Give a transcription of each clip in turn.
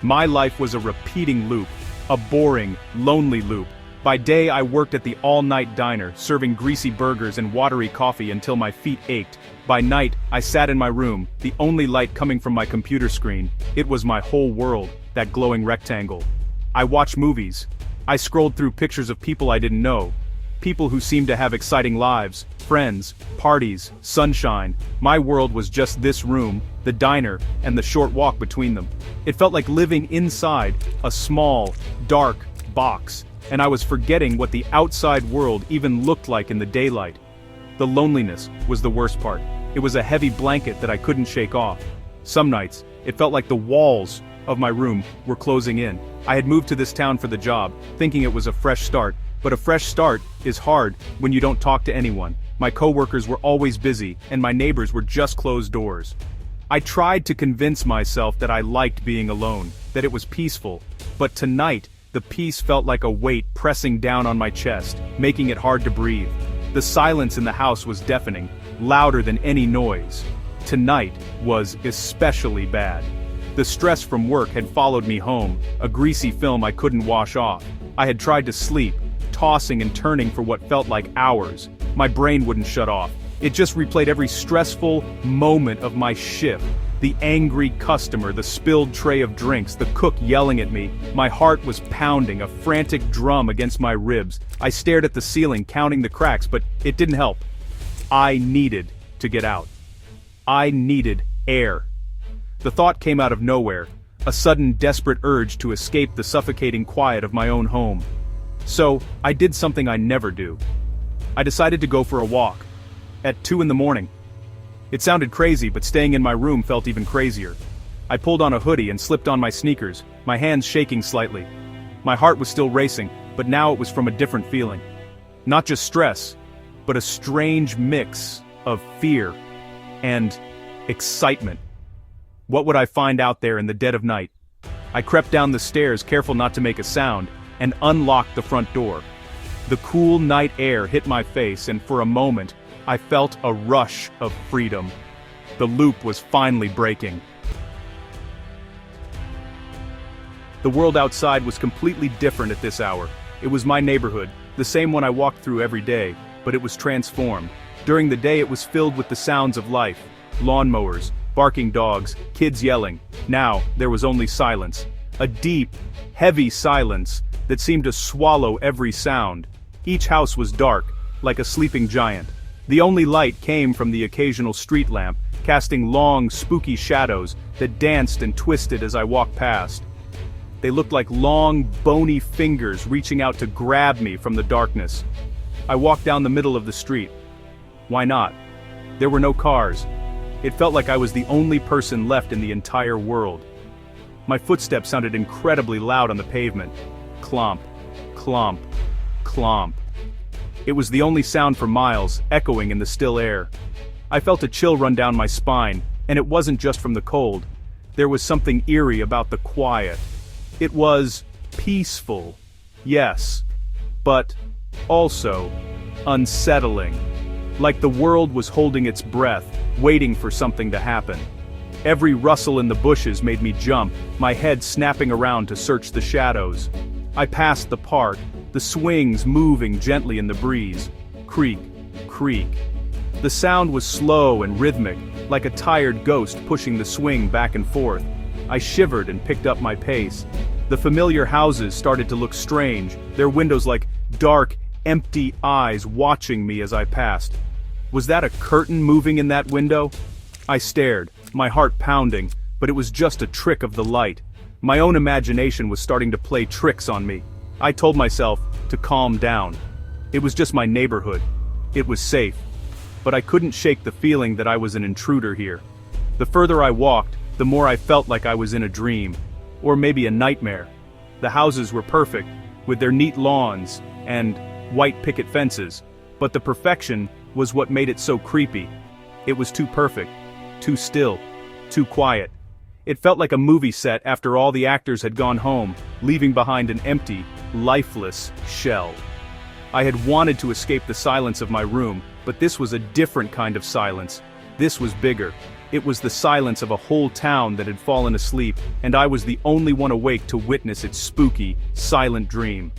My life was a repeating loop, a boring, lonely loop. By day I worked at the all-night diner, serving greasy burgers and watery coffee until my feet ached. By night, I sat in my room, the only light coming from my computer screen. It was my whole world, that glowing rectangle. I watched movies. I scrolled through pictures of people I didn't know. People who seemed to have exciting lives, friends, parties, sunshine. My world was just this room, the diner, and the short walk between them. It felt like living inside a small, dark box, and I was forgetting what the outside world even looked like in the daylight. The loneliness was the worst part. It was a heavy blanket that I couldn't shake off. Some nights, it felt like the walls of my room were closing in. I had moved to this town for the job, thinking it was a fresh start, but a fresh start is hard when you don't talk to anyone. My coworkers were always busy, and my neighbors were just closed doors. I tried to convince myself that I liked being alone, that it was peaceful, but tonight, the peace felt like a weight pressing down on my chest, making it hard to breathe. The silence in the house was deafening, louder than any noise. Tonight was especially bad. The stress from work had followed me home, a greasy film I couldn't wash off. I had tried to sleep, tossing and turning for what felt like hours. My brain wouldn't shut off. It just replayed every stressful moment of my shift. The angry customer, the spilled tray of drinks, the cook yelling at me. My heart was pounding, a frantic drum against my ribs. I stared at the ceiling, counting the cracks, but it didn't help. I needed to get out. I needed air. The thought came out of nowhere, a sudden desperate urge to escape the suffocating quiet of my own home. So, I did something I never do. I decided to go for a walk. At 2 in the morning. It sounded crazy, but staying in my room felt even crazier. I pulled on a hoodie and slipped on my sneakers, my hands shaking slightly. My heart was still racing, but now it was from a different feeling. Not just stress, but a strange mix of fear and excitement. What would I find out there in the dead of night? I crept down the stairs, careful not to make a sound, and unlocked the front door. The cool night air hit my face, and for a moment, I felt a rush of freedom. The loop was finally breaking. The world outside was completely different at this hour. It was my neighborhood, the same one I walked through every day, but it was transformed. During the day it was filled with the sounds of life. Lawnmowers, barking dogs, kids yelling. Now, there was only silence. A deep, heavy silence that seemed to swallow every sound. Each house was dark, like a sleeping giant. The only light came from the occasional street lamp, casting long, spooky shadows that danced and twisted as I walked past. They looked like long, bony fingers reaching out to grab me from the darkness. I walked down the middle of the street. Why not? There were no cars. It felt like I was the only person left in the entire world. My footsteps sounded incredibly loud on the pavement. Clomp, clomp, clomp. It was the only sound for miles, echoing in the still air. I felt a chill run down my spine, and it wasn't just from the cold. There was something eerie about the quiet. It was peaceful, yes, but also unsettling. Like the world was holding its breath, waiting for something to happen. Every rustle in the bushes made me jump, my head snapping around to search the shadows. I passed the park, the swings moving gently in the breeze. Creak, creak. The sound was slow and rhythmic, like a tired ghost pushing the swing back and forth. I shivered and picked up my pace. The familiar houses started to look strange, their windows like dark, empty eyes watching me as I passed. Was that a curtain moving in that window? I stared, my heart pounding, but it was just a trick of the light. My own imagination was starting to play tricks on me. I told myself to calm down. It was just my neighborhood. It was safe. But I couldn't shake the feeling that I was an intruder here. The further I walked, the more I felt like I was in a dream. Or maybe a nightmare. The houses were perfect, with their neat lawns and white picket fences. But the perfection was what made it so creepy. It was too perfect, too still, too quiet. It felt like a movie set after all the actors had gone home, leaving behind an empty, lifeless shell. I had wanted to escape the silence of my room, but this was a different kind of silence. This was bigger. It was the silence of a whole town that had fallen asleep, and I was the only one awake to witness its spooky, silent dream.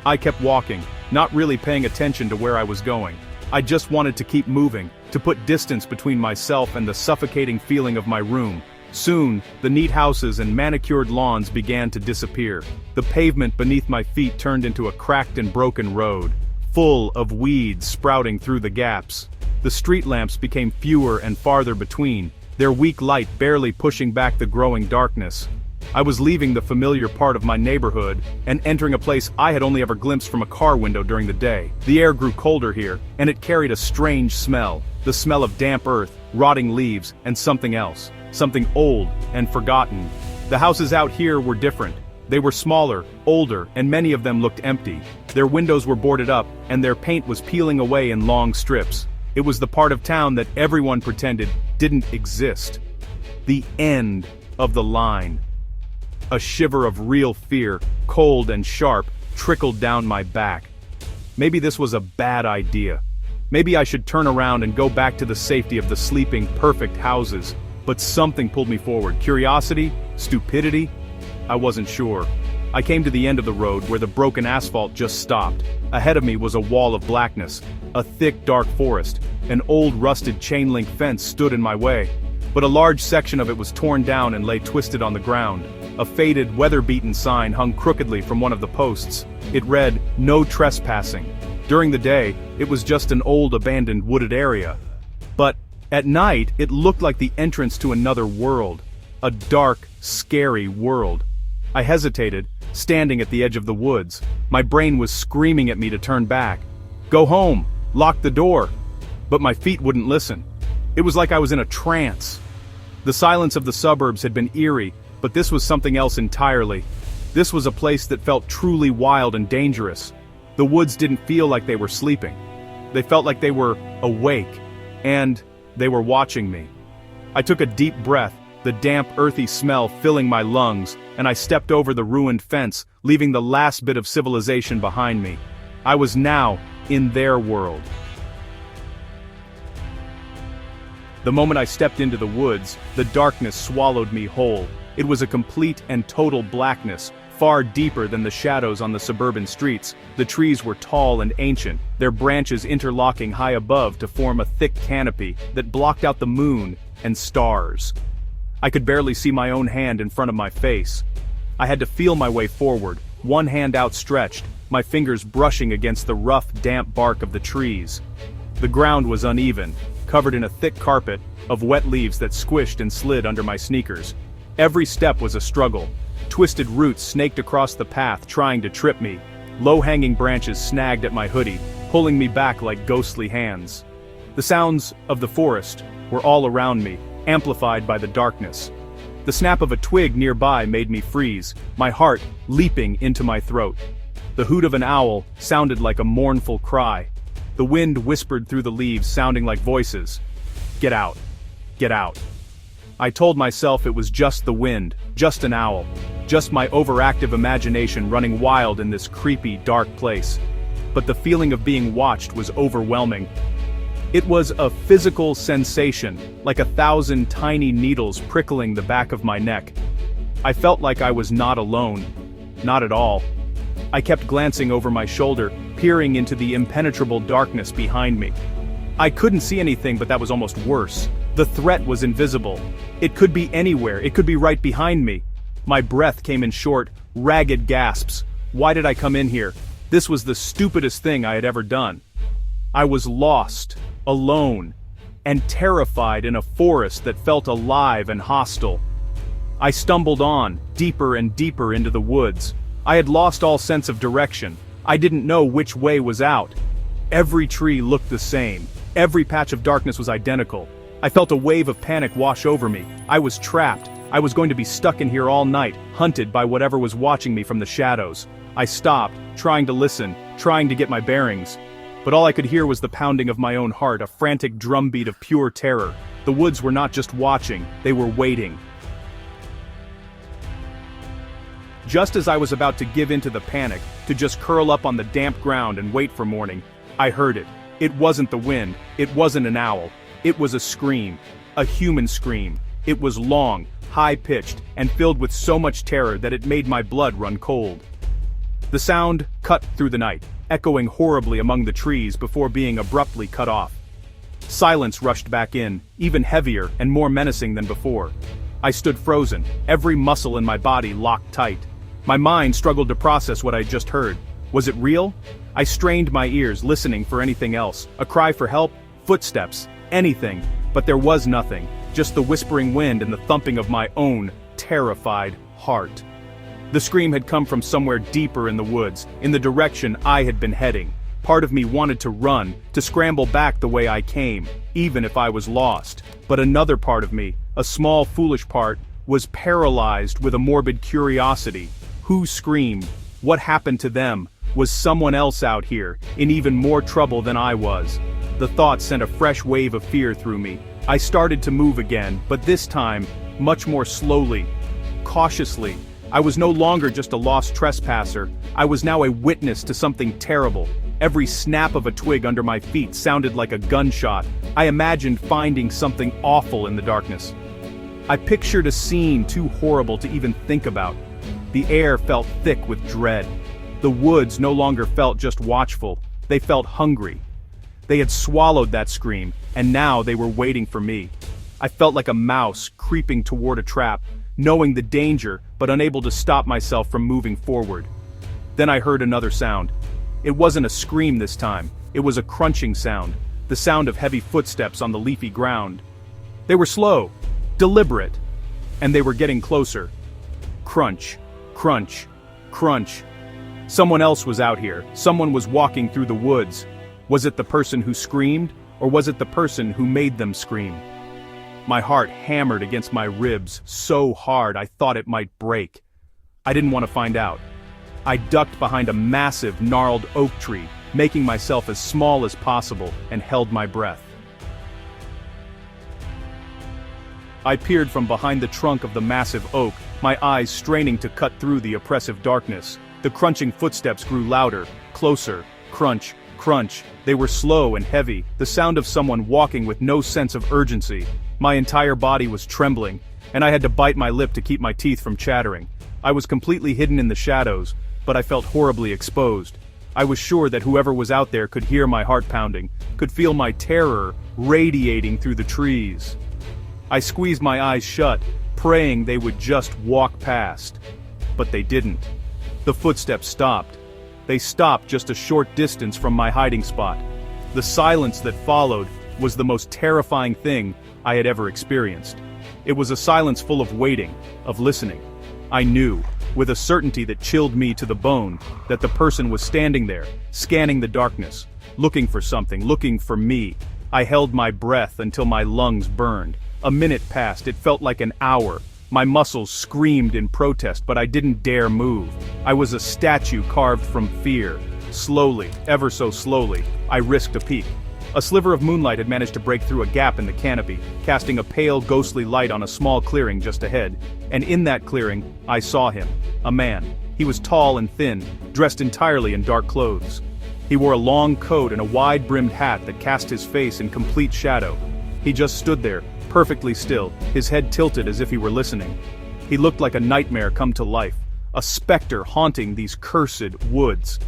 I kept walking, not really paying attention to where I was going. I just wanted to keep moving, to put distance between myself and the suffocating feeling of my room. Soon, the neat houses and manicured lawns began to disappear. The pavement beneath my feet turned into a cracked and broken road, full of weeds sprouting through the gaps. The street lamps became fewer and farther between, their weak light barely pushing back the growing darkness. I was leaving the familiar part of my neighborhood and entering a place I had only ever glimpsed from a car window during the day. The air grew colder here, and it carried a strange smell, the smell of damp earth, rotting leaves, and something else, something old and forgotten. The houses out here were different. They were smaller, older, and many of them looked empty. Their windows were boarded up, and their paint was peeling away in long strips. It was the part of town that everyone pretended didn't exist. The end of the line. A shiver of real fear, cold and sharp, trickled down my back. Maybe this was a bad idea. Maybe I should turn around and go back to the safety of the sleeping, perfect houses. But something pulled me forward. Curiosity? Stupidity? I wasn't sure. I came to the end of the road where the broken asphalt just stopped. Ahead of me was a wall of blackness, a thick, dark forest. An old, rusted chain-link fence stood in my way. But a large section of it was torn down and lay twisted on the ground. A faded, weather-beaten sign hung crookedly from one of the posts. It read, "No trespassing." During the day, it was just an old, abandoned, wooded area. But at night, it looked like the entrance to another world. A dark, scary world. I hesitated, standing at the edge of the woods. My brain was screaming at me to turn back. Go home! Lock the door! But my feet wouldn't listen. It was like I was in a trance. The silence of the suburbs had been eerie, but this was something else entirely. This was a place that felt truly wild and dangerous. The woods didn't feel like they were sleeping. They felt like they were awake, and they were watching me. I took a deep breath, the damp, earthy smell filling my lungs, and I stepped over the ruined fence, leaving the last bit of civilization behind me. I was now in their world. The moment I stepped into the woods, the darkness swallowed me whole. It was a complete and total blackness, far deeper than the shadows on the suburban streets. The trees were tall and ancient, their branches interlocking high above to form a thick canopy that blocked out the moon and stars. I could barely see my own hand in front of my face. I had to feel my way forward, one hand outstretched, my fingers brushing against the rough, damp bark of the trees. The ground was uneven, covered in a thick carpet of wet leaves that squished and slid under my sneakers. Every step was a struggle. Twisted roots snaked across the path trying to trip me. Low-hanging branches snagged at my hoodie, pulling me back like ghostly hands. The sounds of the forest were all around me, amplified by the darkness. The snap of a twig nearby made me freeze, my heart leaping into my throat. The hoot of an owl sounded like a mournful cry. The wind whispered through the leaves, sounding like voices. Get out. Get out. I told myself it was just the wind, just an owl, just my overactive imagination running wild in this creepy, dark place. But the feeling of being watched was overwhelming. It was a physical sensation, like 1,000 tiny needles prickling the back of my neck. I felt like I was not alone. Not at all. I kept glancing over my shoulder, peering into the impenetrable darkness behind me. I couldn't see anything, but that was almost worse. The threat was invisible. It could be anywhere, it could be right behind me. My breath came in short, ragged gasps. Why did I come in here? This was the stupidest thing I had ever done. I was lost, alone, and terrified in a forest that felt alive and hostile. I stumbled on, deeper and deeper into the woods. I had lost all sense of direction. I didn't know which way was out. Every tree looked the same. Every patch of darkness was identical. I felt a wave of panic wash over me. I was trapped. I was going to be stuck in here all night, hunted by whatever was watching me from the shadows. I stopped, trying to listen, trying to get my bearings. But all I could hear was the pounding of my own heart, a frantic drumbeat of pure terror. The woods were not just watching, they were waiting. Just as I was about to give in to the panic, to just curl up on the damp ground and wait for morning, I heard it. It wasn't the wind, it wasn't an owl. It was a scream. A human scream. It was long, high-pitched, and filled with so much terror that it made my blood run cold. The sound cut through the night, echoing horribly among the trees before being abruptly cut off. Silence rushed back in, even heavier and more menacing than before. I stood frozen, every muscle in my body locked tight. My mind struggled to process what I'd just heard. Was it real? I strained my ears, listening for anything else, a cry for help, footsteps, anything, but there was nothing, just the whispering wind and the thumping of my own, terrified heart. The scream had come from somewhere deeper in the woods, in the direction I had been heading. Part of me wanted to run, to scramble back the way I came, even if I was lost. But another part of me, a small foolish part, was paralyzed with a morbid curiosity. Who screamed? What happened to them? Was someone else out here, in even more trouble than I was? The thought sent a fresh wave of fear through me. I started to move again, but this time, much more slowly, cautiously. I was no longer just a lost trespasser, I was now a witness to something terrible. Every snap of a twig under my feet sounded like a gunshot. I imagined finding something awful in the darkness. I pictured a scene too horrible to even think about. The air felt thick with dread. The woods no longer felt just watchful, they felt hungry. They had swallowed that scream, and now they were waiting for me. I felt like a mouse creeping toward a trap, knowing the danger but unable to stop myself from moving forward. Then I heard another sound. It wasn't a scream this time, it was a crunching sound, the sound of heavy footsteps on the leafy ground. They were slow, deliberate, and they were getting closer. Crunch, crunch, crunch. Someone else was out here, someone was walking through the woods. Was it the person who screamed, or was it the person who made them scream? My heart hammered against my ribs so hard I thought it might break. I didn't want to find out. I ducked behind a massive, gnarled oak tree, making myself as small as possible, and held my breath. I peered from behind the trunk of the massive oak, my eyes straining to cut through the oppressive darkness. The crunching footsteps grew louder, closer, crunch, crunch. They were slow and heavy, the sound of someone walking with no sense of urgency. My entire body was trembling, and I had to bite my lip to keep my teeth from chattering. I was completely hidden in the shadows, but I felt horribly exposed. I was sure that whoever was out there could hear my heart pounding, could feel my terror radiating through the trees. I squeezed my eyes shut, praying they would just walk past. But they didn't. The footsteps stopped. They stopped just a short distance from my hiding spot. The silence that followed was the most terrifying thing I had ever experienced. It was a silence full of waiting, of listening. I knew, with a certainty that chilled me to the bone, that the person was standing there, scanning the darkness, looking for something, looking for me. I held my breath until my lungs burned. A minute passed, it felt like an hour. My muscles screamed in protest, but I didn't dare move. I was a statue carved from fear. Slowly, ever so slowly, I risked a peek. A sliver of moonlight had managed to break through a gap in the canopy, casting a pale, ghostly light on a small clearing just ahead. And in that clearing, I saw him. A man. He was tall and thin, dressed entirely in dark clothes. He wore a long coat and a wide-brimmed hat that cast his face in complete shadow. He just stood there, perfectly still, his head tilted as if he were listening. He looked like a nightmare come to life, a specter haunting these cursed woods.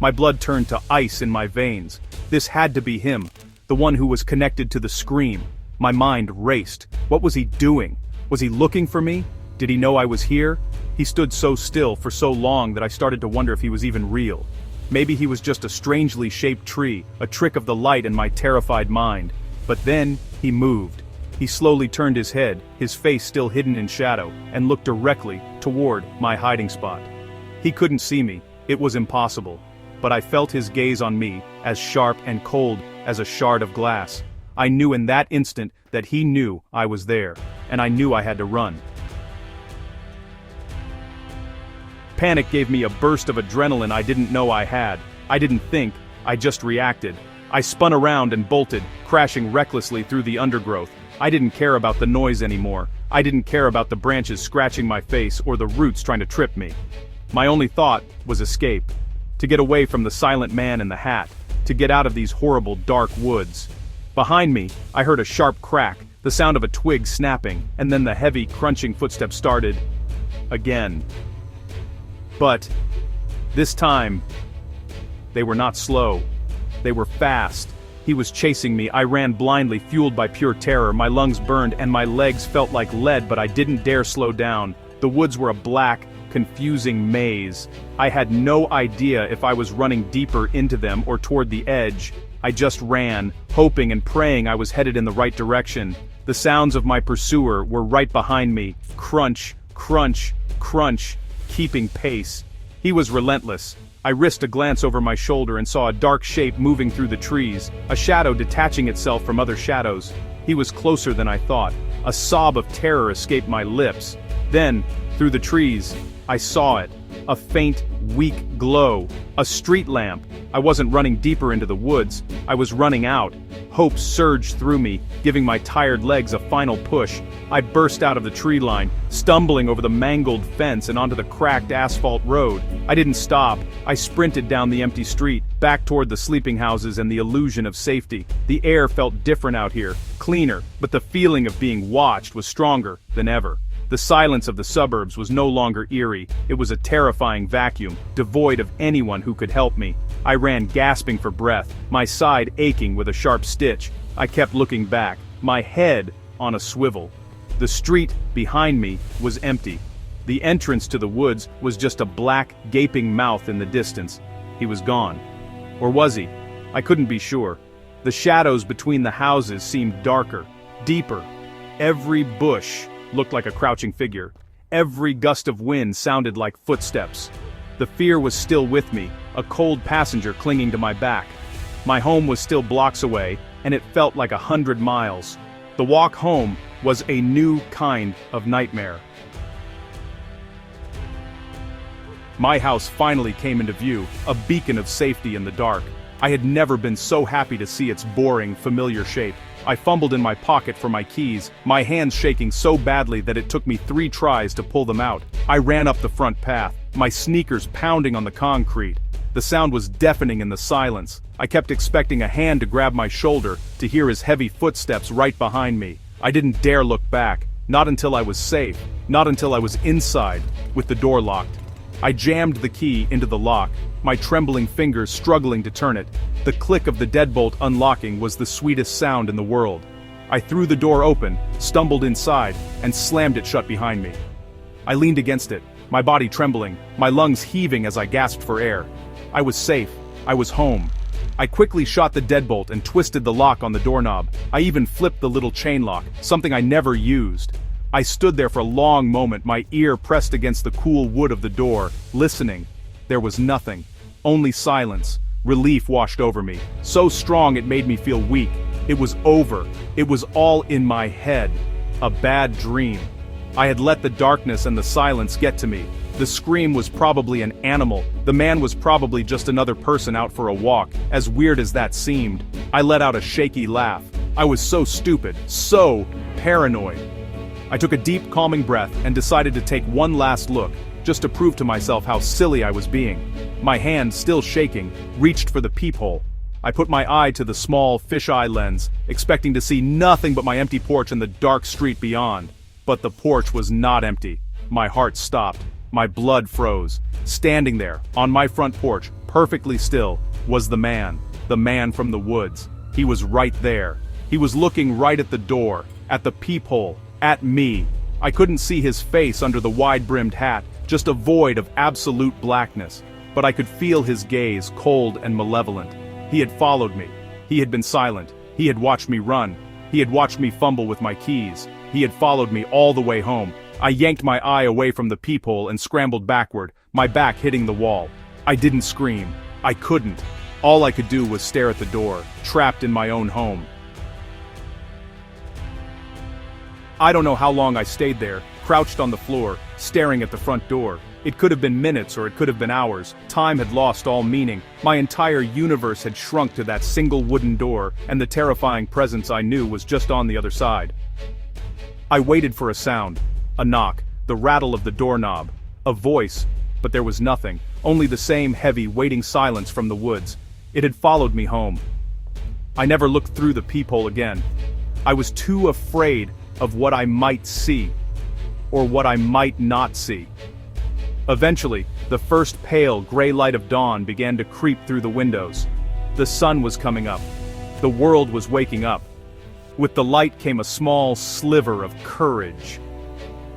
My blood turned to ice in my veins. This had to be him, the one who was connected to the scream. My mind raced. What was he doing? Was he looking for me? Did he know I was here? He stood so still for so long that I started to wonder if he was even real. Maybe he was just a strangely shaped tree, a trick of the light in my terrified mind. But then, he moved. He slowly turned his head, his face still hidden in shadow, and looked directly toward my hiding spot. He couldn't see me. It was impossible. But I felt his gaze on me, as sharp and cold as a shard of glass. I knew in that instant that he knew I was there, and I knew I had to run. Panic gave me a burst of adrenaline I didn't know I had. I didn't think, I just reacted. I spun around and bolted, crashing recklessly through the undergrowth. I didn't care about the noise anymore. I didn't care about the branches scratching my face or the roots trying to trip me. My only thought was escape. To get away from the silent man in the hat. to get out of these horrible dark woods. Behind me, I heard a sharp crack, the sound of a twig snapping, and then the heavy, crunching footsteps started again. But this time, they were not slow. They were fast. He was chasing me. I ran blindly, fueled by pure terror. My lungs burned and my legs felt like lead, but I didn't dare slow down. The woods were a black, confusing maze. I had no idea if I was running deeper into them or toward the edge. I just ran, hoping and praying I was headed in the right direction. The sounds of my pursuer were right behind me. Crunch, crunch, crunch, keeping pace. He was relentless. I risked a glance over my shoulder and saw a dark shape moving through the trees, a shadow detaching itself from other shadows. He was closer than I thought. A sob of terror escaped my lips. Then, through the trees, I saw it. A faint, weak glow. A street lamp. I wasn't running deeper into the woods. I was running out. Hope surged through me, giving my tired legs a final push. I burst out of the tree line, stumbling over the mangled fence and onto the cracked asphalt road. I didn't stop. I sprinted down the empty street, back toward the sleeping houses and the illusion of safety. The air felt different out here, cleaner, but the feeling of being watched was stronger than ever. The silence of the suburbs was no longer eerie. It was a terrifying vacuum, devoid of anyone who could help me. I ran gasping for breath, my side aching with a sharp stitch. I kept looking back, my head on a swivel. The street behind me was empty. The entrance to the woods was just a black, gaping mouth in the distance. He was gone. Or was he? I couldn't be sure. The shadows between the houses seemed darker, deeper. Every bush looked like a crouching figure. Every gust of wind sounded like footsteps. The fear was still with me, a cold passenger clinging to my back. My home was still blocks away, and it felt like 100 miles. The walk home was a new kind of nightmare. My house finally came into view, a beacon of safety in the dark. I had never been so happy to see its boring, familiar shape. I fumbled in my pocket for my keys, my hands shaking so badly that it took me 3 tries to pull them out. I ran up the front path, my sneakers pounding on the concrete. The sound was deafening in the silence. I kept expecting a hand to grab my shoulder, to hear his heavy footsteps right behind me. I didn't dare look back, not until I was safe, not until I was inside, with the door locked. I jammed the key into the lock, my trembling fingers struggling to turn it. The click of the deadbolt unlocking was the sweetest sound in the world. I threw the door open, stumbled inside, and slammed it shut behind me. I leaned against it, my body trembling, my lungs heaving as I gasped for air. I was safe. I was home. I quickly shot the deadbolt and twisted the lock on the doorknob. I even flipped the little chain lock, something I never used. I stood there for a long moment, my ear pressed against the cool wood of the door, listening. There was nothing. Only silence. Relief washed over me, so strong it made me feel weak. It was over. It was all in my head. A bad dream. I had let the darkness and the silence get to me. The scream was probably an animal. The man was probably just another person out for a walk, as weird as that seemed. I let out a shaky laugh. I was so stupid, so paranoid. I took a deep, calming breath and decided to take one last look, just to prove to myself how silly I was being. My hand, still shaking, reached for the peephole. I put my eye to the small, fisheye lens, expecting to see nothing but my empty porch and the dark street beyond. But the porch was not empty. My heart stopped. My blood froze. Standing there, on my front porch, perfectly still, was the man from the woods. He was right there. He was looking right at the door, at the peephole, at me. I couldn't see his face under the wide-brimmed hat, just a void of absolute blackness. But I could feel his gaze, cold and malevolent. He had followed me. He had been silent. He had watched me run. He had watched me fumble with my keys. He had followed me all the way home. I yanked my eye away from the peephole and scrambled backward, my back hitting the wall. I didn't scream. I couldn't. All I could do was stare at the door, trapped in my own home. I don't know how long I stayed there, crouched on the floor, staring at the front door. It could have been minutes or it could have been hours. Time had lost all meaning. My entire universe had shrunk to that single wooden door, and the terrifying presence I knew was just on the other side. I waited for a sound. A knock, the rattle of the doorknob, a voice, but there was nothing, only the same heavy, waiting silence from the woods. It had followed me home. I never looked through the peephole again. I was too afraid of what I might see, or what I might not see. Eventually, the first pale, gray light of dawn began to creep through the windows. The sun was coming up. The world was waking up. With the light came a small sliver of courage.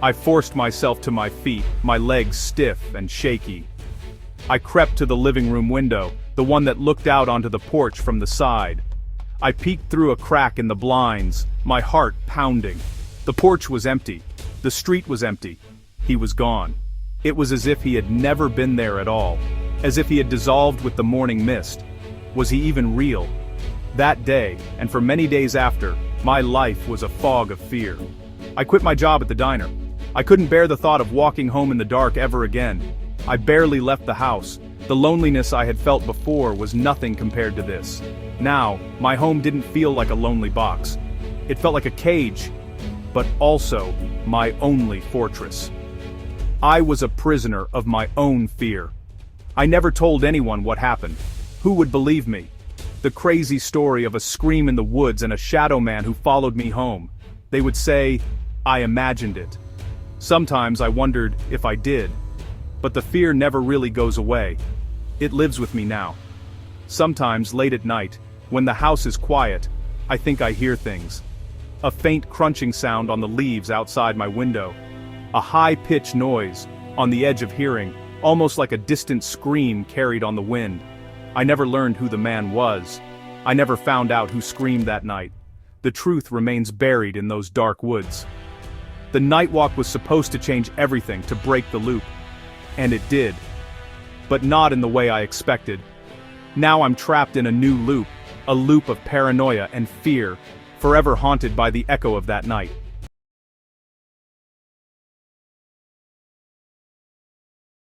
I forced myself to my feet, my legs stiff and shaky. I crept to the living room window, the one that looked out onto the porch from the side. I peeked through a crack in the blinds, my heart pounding. The porch was empty. The street was empty. He was gone. It was as if he had never been there at all, as if he had dissolved with the morning mist. Was he even real? That day, and for many days after, my life was a fog of fear. I quit my job at the diner. I couldn't bear the thought of walking home in the dark ever again. I barely left the house. The loneliness I had felt before was nothing compared to this. Now, my home didn't feel like a lonely box. It felt like a cage, but also my only fortress. I was a prisoner of my own fear. I never told anyone what happened. Who would believe me? The crazy story of a scream in the woods and a shadow man who followed me home. They would say, I imagined it. Sometimes I wondered if I did. But the fear never really goes away. It lives with me now. Sometimes late at night, when the house is quiet, I think I hear things. A faint crunching sound on the leaves outside my window. A high-pitched noise, on the edge of hearing, almost like a distant scream carried on the wind. I never learned who the man was. I never found out who screamed that night. The truth remains buried in those dark woods. The night walk was supposed to change everything, to break the loop. And it did. But not in the way I expected. Now I'm trapped in a new loop, a loop of paranoia and fear, forever haunted by the echo of that night.